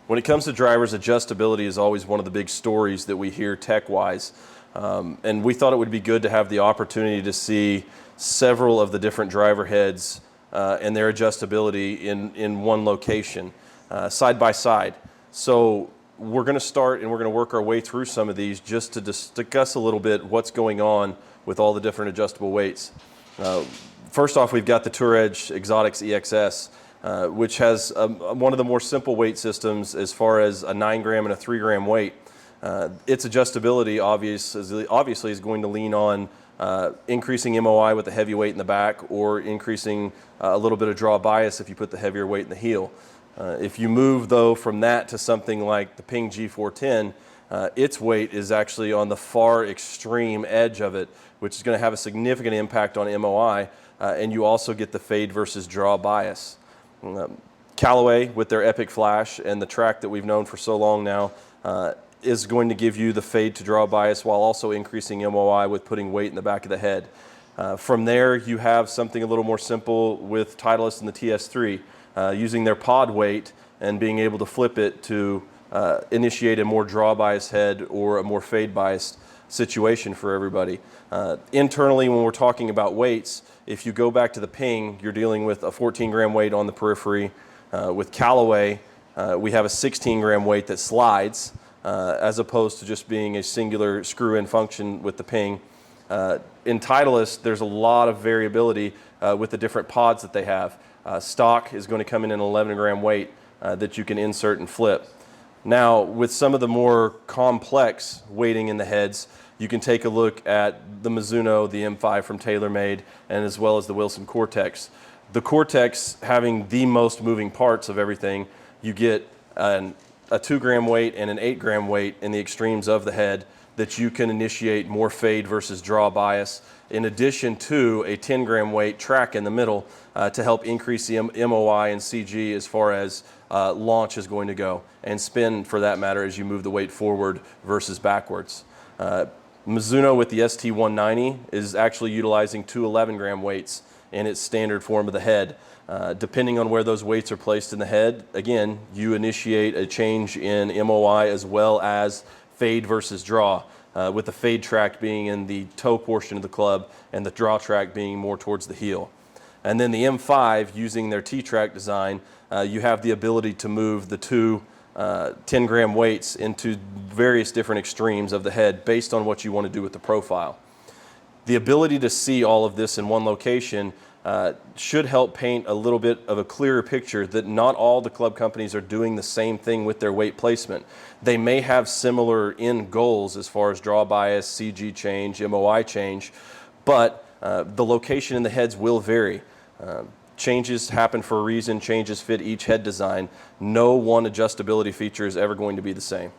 When it comes to drivers, adjustability is always one of the big stories that we hear tech-wise. And we thought it would be good to have the opportunity to see several of the different driver heads and their adjustability in one location, side by side. So we're going to start and we're going to work our way through some of these just to discuss a little bit what's going on with all the different adjustable weights. First off, we've got the Tour Edge Exotics EXS, which has one of the more simple weight systems as far as a 9 gram and a 3 gram weight. Its adjustability obviously is going to lean on increasing MOI with the heavy weight in the back, or increasing a little bit of draw bias if you put the heavier weight in the heel. If you move though from that to something like the Ping G410, its weight is actually on the far extreme edge of it, which is going to have a significant impact on MOI, and you also get the fade versus draw bias. Callaway, with their Epic Flash and the track that we've known for so long now, is going to give you the fade to draw bias while also increasing MOI with putting weight in the back of the head. From there, you have something a little more simple with Titleist and the TS3, using their pod weight and being able to flip it to initiate a more draw bias head or a more fade biased situation for everybody. Internally, when we're talking about weights, if you go back to the Ping, you're dealing with a 14 gram weight on the periphery. With Callaway, we have a 16 gram weight that slides, as opposed to just being a singular screw-in function with the Ping. In Titleist, there's a lot of variability with the different pods that they have. Stock is going to come in an 11 gram weight that you can insert and flip. Now, with some of the more complex weighting in the heads, you can take a look at the Mizuno, the M5 from TaylorMade, and as well as the Wilson Cortex. The Cortex having the most moving parts of everything, you get a 2 gram weight and an 8 gram weight in the extremes of the head that you can initiate more fade versus draw bias, in addition to a 10 gram weight track in the middle to help increase the MOI and CG as far as launch is going to go, and spin for that matter as you move the weight forward versus backwards. Mizuno with the ST190 is actually utilizing 2 11 gram weights in its standard form of the head. Depending on where those weights are placed in the head, again, you initiate a change in MOI as well as fade versus draw, with the fade track being in the toe portion of the club and the draw track being more towards the heel. And then the M5, using their T-track design, you have the ability to move the 2 10 gram weights into various different extremes of the head based on what you want to do with the profile. The ability to see all of this in one location should help paint a little bit of a clearer picture that not all the club companies are doing the same thing with their weight placement. They may have similar end goals as far as draw bias, CG change, MOI change, but the location in the heads will vary. Changes happen for a reason, changes fit each head design. No one adjustability feature is ever going to be the same.